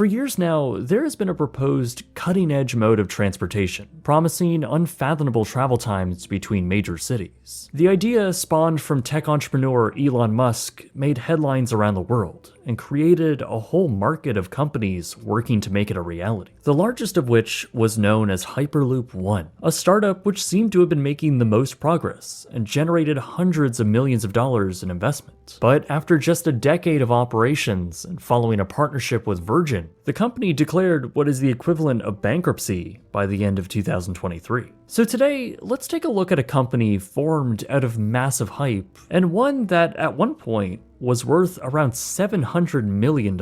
For years now, there has been a proposed cutting-edge mode of transportation, promising unfathomable travel times between major cities. The idea, spawned from tech entrepreneur Elon Musk, made headlines around the world and created a whole market of companies working to make it a reality. The largest of which was known as Hyperloop One, a startup which seemed to have been making the most progress and generated hundreds of millions of dollars in investment. But after just a decade of operations and following a partnership with Virgin, the company declared what is the equivalent of bankruptcy by the end of 2023. So today, let's take a look at a company formed out of massive hype, and one that at one point was worth around $700 million.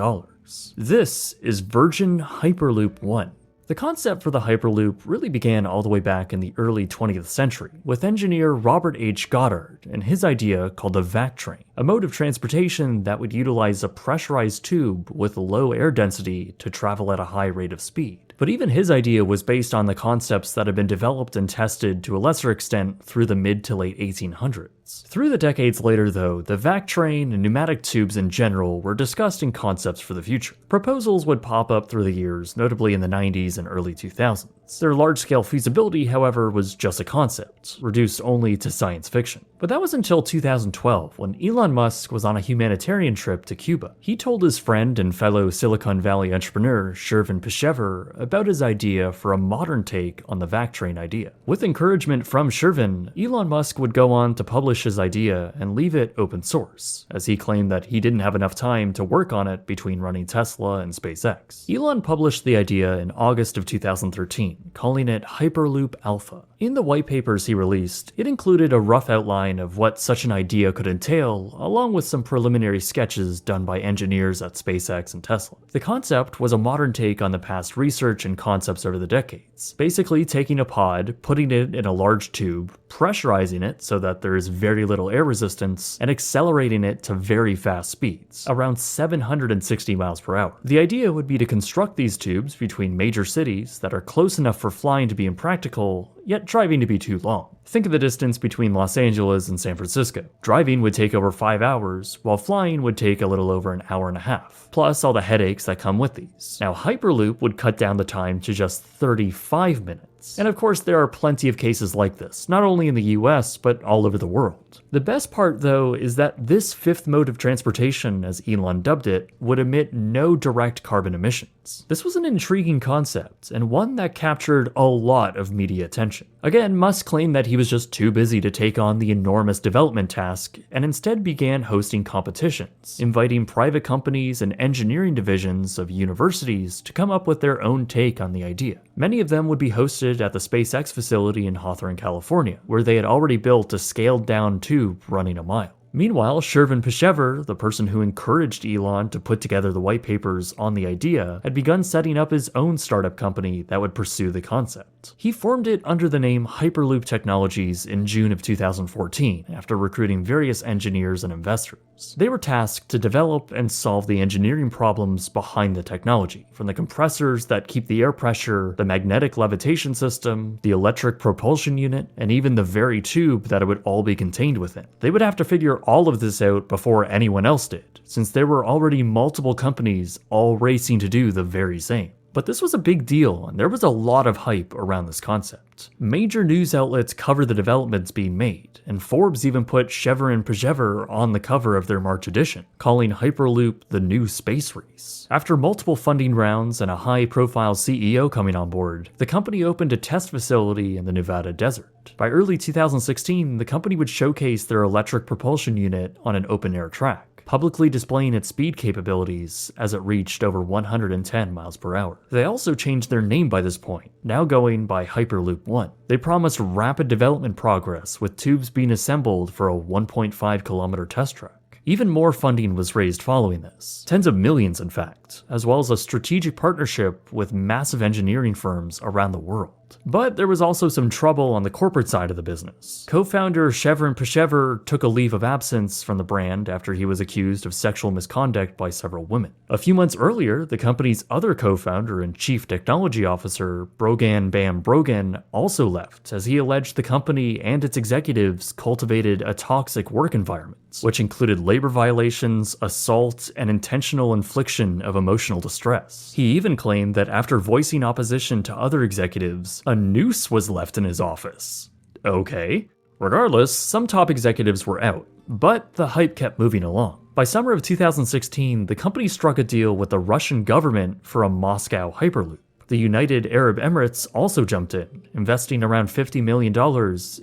This is Virgin Hyperloop One. The concept for the Hyperloop really began all the way back in the early 20th century with engineer Robert H. Goddard and his idea called the vac train, a mode of transportation that would utilize a pressurized tube with low air density to travel at a high rate of speed. But even his idea was based on the concepts that had been developed and tested to a lesser extent through the mid to late 1800s. Through the decades later though, the vac train and pneumatic tubes in general were discussed in concepts for the future. Proposals would pop up through the years, notably in the 90s and early 2000s. Their large-scale feasibility, however, was just a concept, reduced only to science fiction. But that was until 2012, when Elon Musk was on a humanitarian trip to Cuba. He told his friend and fellow Silicon Valley entrepreneur Shervin Peshever about his idea for a modern take on the vac train idea. With encouragement from Shervin, Elon Musk would go on to publish his idea and leave it open source, as he claimed that he didn't have enough time to work on it between running Tesla and SpaceX. Elon published the idea in August of 2013, calling it Hyperloop Alpha. In the white papers he released, it included a rough outline of what such an idea could entail, along with some preliminary sketches done by engineers at SpaceX and Tesla. The concept was a modern take on the past research and concepts over the decades, basically taking a pod, putting it in a large tube, pressurizing it so that there is very little air resistance, and accelerating it to very fast speeds, around 760 miles per hour. The idea would be to construct these tubes between major cities that are close enough for flying to be impractical, yet driving to be too long. Think of the distance between Los Angeles and San Francisco. Driving would take over 5 hours, while flying would take a little over an hour and a half, plus all the headaches that come with these. Now, Hyperloop would cut down the time to just 35 minutes. And of course, there are plenty of cases like this, not only in the US, but all over the world. The best part, though, is that this fifth mode of transportation, as Elon dubbed it, would emit no direct carbon emissions. This was an intriguing concept, and one that captured a lot of media attention. Again, Musk claimed that he was just too busy to take on the enormous development task, and instead began hosting competitions, inviting private companies and engineering divisions of universities to come up with their own take on the idea. Many of them would be hosted at the SpaceX facility in Hawthorne, California, where they had already built a scaled-down tube running a mile. Meanwhile, Shervin Peshever, the person who encouraged Elon to put together the white papers on the idea, had begun setting up his own startup company that would pursue the concept. He formed it under the name Hyperloop Technologies in June of 2014, after recruiting various engineers and investors. They were tasked to develop and solve the engineering problems behind the technology, from the compressors that keep the air pressure, the magnetic levitation system, the electric propulsion unit, and even the very tube that it would all be contained within. They would have to figure all of this out before anyone else did, since there were already multiple companies all racing to do the very same. But this was a big deal, and there was a lot of hype around this concept. Major news outlets covered the developments being made, and Forbes even put Shervin Peshever on the cover of their March edition, calling Hyperloop the new space race. After multiple funding rounds and a high-profile CEO coming on board, the company opened a test facility in the Nevada desert. By early 2016, the company would showcase their electric propulsion unit on an open-air track, publicly displaying its speed capabilities as it reached over 110 miles per hour. They also changed their name by this point, now going by Hyperloop One. They promised rapid development progress, with tubes being assembled for a 1.5 kilometer test track. Even more funding was raised following this, tens of millions in fact, as well as a strategic partnership with massive engineering firms around the world. But there was also some trouble on the corporate side of the business. Co-founder Chevron Peshever took a leave of absence from the brand after he was accused of sexual misconduct by several women. A few months earlier, the company's other co-founder and chief technology officer, Brogan Bam Brogan, also left as he alleged the company and its executives cultivated a toxic work environment, which included labor violations, assault, and intentional infliction of emotional distress. He even claimed that after voicing opposition to other executives, a noose was left in his office. Okay. Regardless, some top executives were out, but the hype kept moving along. By summer of 2016, the company struck a deal with the Russian government for a Moscow Hyperloop. The United Arab Emirates also jumped in, investing around $50 million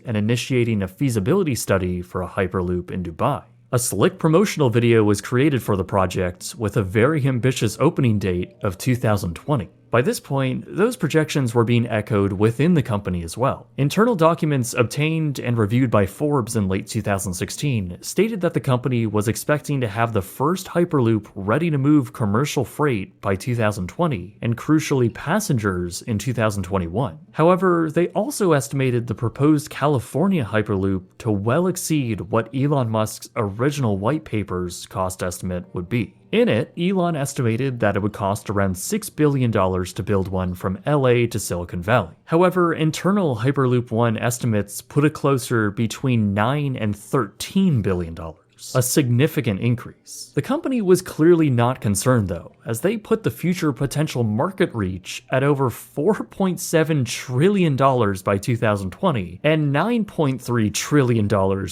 and initiating a feasibility study for a Hyperloop in Dubai. A slick promotional video was created for the project with a very ambitious opening date of 2020. By this point, those projections were being echoed within the company as well. Internal documents obtained and reviewed by Forbes in late 2016 stated that the company was expecting to have the first Hyperloop ready to move commercial freight by 2020 and crucially passengers in 2021. However, they also estimated the proposed California Hyperloop to well exceed what Elon Musk's original white paper's cost estimate would be. In it, Elon estimated that it would cost around $6 billion to build one from LA to Silicon Valley. However, internal Hyperloop One estimates put it closer between $9 and $13 billion. A significant increase. The company was clearly not concerned though, as they put the future potential market reach at over $4.7 trillion by 2020 and $9.3 trillion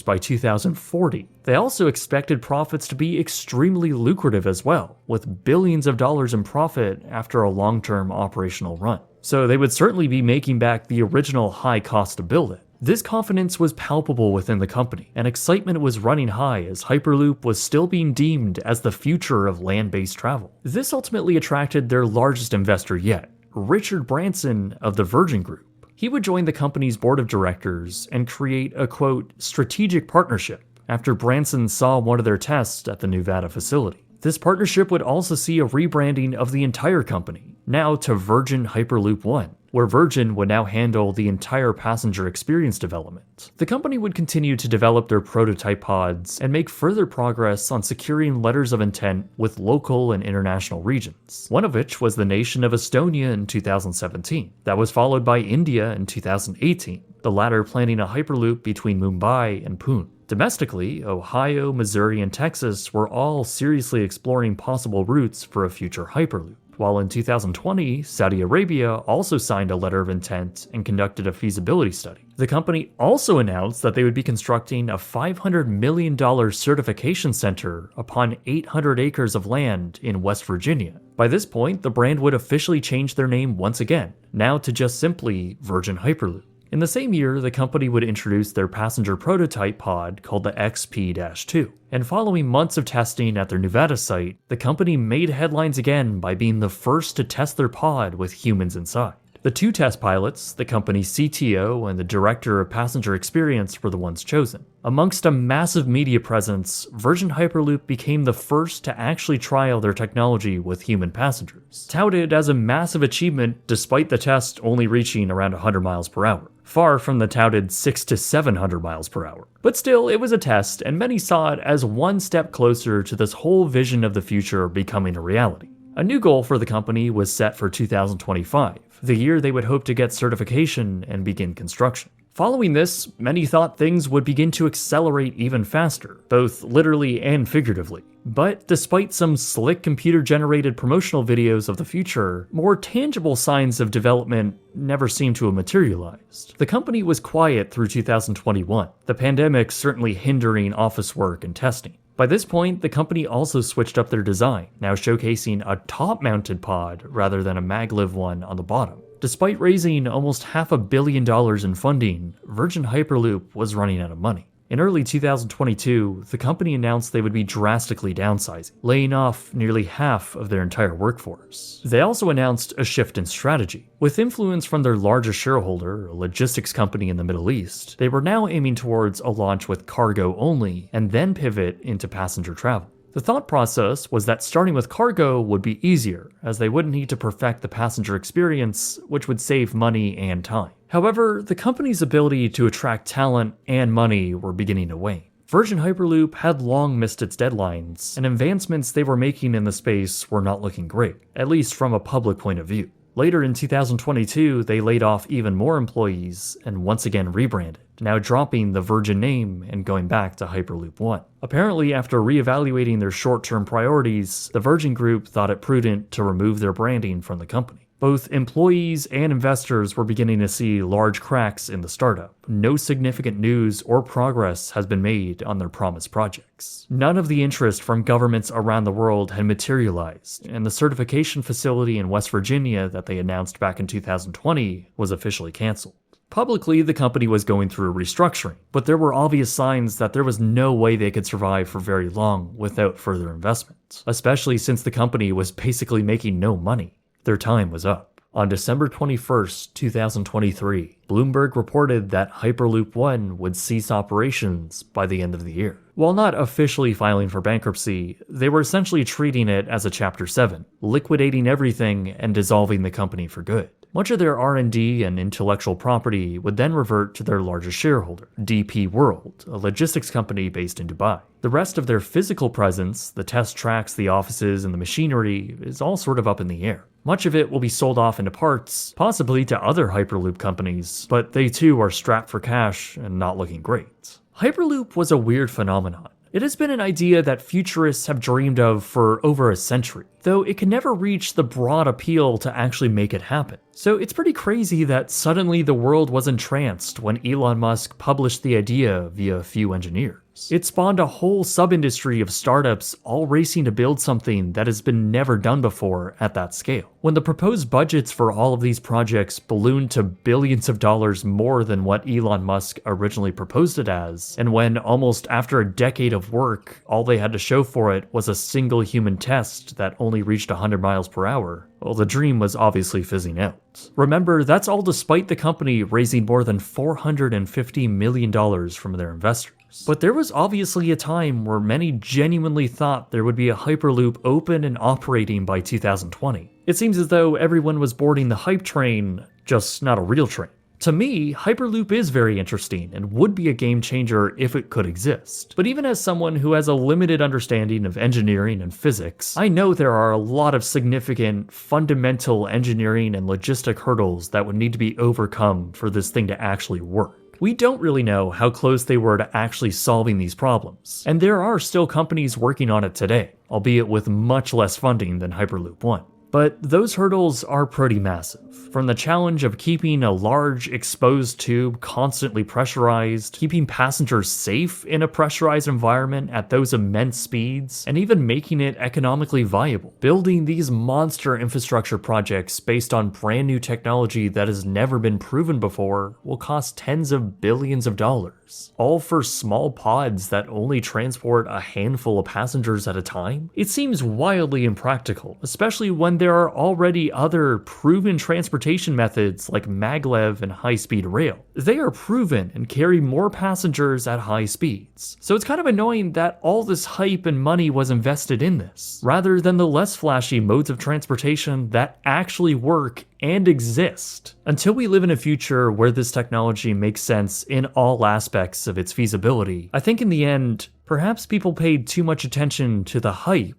by 2040. They also expected profits to be extremely lucrative as well, with billions of dollars in profit after a long-term operational run. So they would certainly be making back the original high cost to build it. This confidence was palpable within the company, and excitement was running high as Hyperloop was still being deemed as the future of land-based travel. This ultimately attracted their largest investor yet, Richard Branson of the Virgin Group. He would join the company's board of directors and create a, quote, strategic partnership after Branson saw one of their tests at the Nevada facility. This partnership would also see a rebranding of the entire company, now to Virgin Hyperloop One, where Virgin would now handle the entire passenger experience development. The company would continue to develop their prototype pods and make further progress on securing letters of intent with local and international regions, one of which was the nation of Estonia in 2017. That was followed by India in 2018, the latter planning a Hyperloop between Mumbai and Pune. Domestically, Ohio, Missouri, and Texas were all seriously exploring possible routes for a future Hyperloop. While in 2020, Saudi Arabia also signed a letter of intent and conducted a feasibility study. The company also announced that they would be constructing a $500 million certification center upon 800 acres of land in West Virginia. By this point, the brand would officially change their name once again, now to just simply Virgin Hyperloop. In the same year, the company would introduce their passenger prototype pod called the XP-2. And following months of testing at their Nevada site, the company made headlines again by being the first to test their pod with humans inside. The two test pilots, the company's CTO and the director of passenger experience, were the ones chosen. Amongst a massive media presence, Virgin Hyperloop became the first to actually trial their technology with human passengers, touted as a massive achievement despite the test only reaching around 100 miles per hour. Far from the touted 600 to 700 miles per hour. But still, it was a test, and many saw it as one step closer to this whole vision of the future becoming a reality. A new goal for the company was set for 2025, the year they would hope to get certification and begin construction. Following this, many thought things would begin to accelerate even faster, both literally and figuratively. But despite some slick computer-generated promotional videos of the future, more tangible signs of development never seemed to have materialized. The company was quiet through 2021, the pandemic certainly hindering office work and testing. By this point, the company also switched up their design, now showcasing a top-mounted pod rather than a maglev one on the bottom. Despite raising almost $500 million in funding, Virgin Hyperloop was running out of money. In early 2022, the company announced they would be drastically downsizing, laying off nearly half of their entire workforce. They also announced a shift in strategy. With influence from their largest shareholder, a logistics company in the Middle East, they were now aiming towards a launch with cargo only and then pivot into passenger travel. The thought process was that starting with cargo would be easier, as they wouldn't need to perfect the passenger experience, which would save money and time. However, the company's ability to attract talent and money were beginning to wane. Virgin Hyperloop had long missed its deadlines, and advancements they were making in the space were not looking great, at least from a public point of view. Later in 2022, they laid off even more employees and once again rebranded, now dropping the Virgin name and going back to Hyperloop One. Apparently, after reevaluating their short-term priorities, the Virgin Group thought it prudent to remove their branding from the company. Both employees and investors were beginning to see large cracks in the startup. No significant news or progress has been made on their promised projects. None of the interest from governments around the world had materialized, and the certification facility in West Virginia that they announced back in 2020 was officially canceled. Publicly, the company was going through a restructuring, but there were obvious signs that there was no way they could survive for very long without further investment, especially since the company was basically making no money. Their time was up. On December 21st, 2023, Bloomberg reported that Hyperloop One would cease operations by the end of the year. While not officially filing for bankruptcy, they were essentially treating it as a Chapter 7, liquidating everything and dissolving the company for good. Much of their R&D and intellectual property would then revert to their largest shareholder, DP World, a logistics company based in Dubai. The rest of their physical presence, the test tracks, the offices, and the machinery, is all sort of up in the air. Much of it will be sold off into parts, possibly to other Hyperloop companies, but they too are strapped for cash and not looking great. Hyperloop was a weird phenomenon. It has been an idea that futurists have dreamed of for over a century, though it can never reach the broad appeal to actually make it happen. So it's pretty crazy that suddenly the world was entranced when Elon Musk published the idea via a few engineers. It spawned a whole sub-industry of startups all racing to build something that has been never done before at that scale. When the proposed budgets for all of these projects ballooned to billions of dollars more than what Elon Musk originally proposed it as, and when almost after a decade of work, all they had to show for it was a single human test that only reached 100 miles per hour, well, the dream was obviously fizzing out. Remember, that's all despite the company raising more than $450 million from their investors. But there was obviously a time where many genuinely thought there would be a Hyperloop open and operating by 2020. It seems as though everyone was boarding the hype train, just not a real train. To me, Hyperloop is very interesting and would be a game changer if it could exist. But even as someone who has a limited understanding of engineering and physics, I know there are a lot of significant, fundamental engineering and logistic hurdles that would need to be overcome for this thing to actually work. We don't really know how close they were to actually solving these problems, and there are still companies working on it today, albeit with much less funding than Hyperloop One. But those hurdles are pretty massive. From the challenge of keeping a large exposed tube constantly pressurized, keeping passengers safe in a pressurized environment at those immense speeds, and even making it economically viable. Building these monster infrastructure projects based on brand new technology that has never been proven before will cost tens of billions of dollars. All for small pods that only transport a handful of passengers at a time? It seems wildly impractical, especially when there are already other proven transportation methods like maglev and high-speed rail. They are proven and carry more passengers at high speeds. So it's kind of annoying that all this hype and money was invested in this, rather than the less flashy modes of transportation that actually work and exist. Until we live in a future where this technology makes sense in all aspects of its feasibility, I think in the end, perhaps people paid too much attention to the hype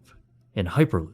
in Hyperloop.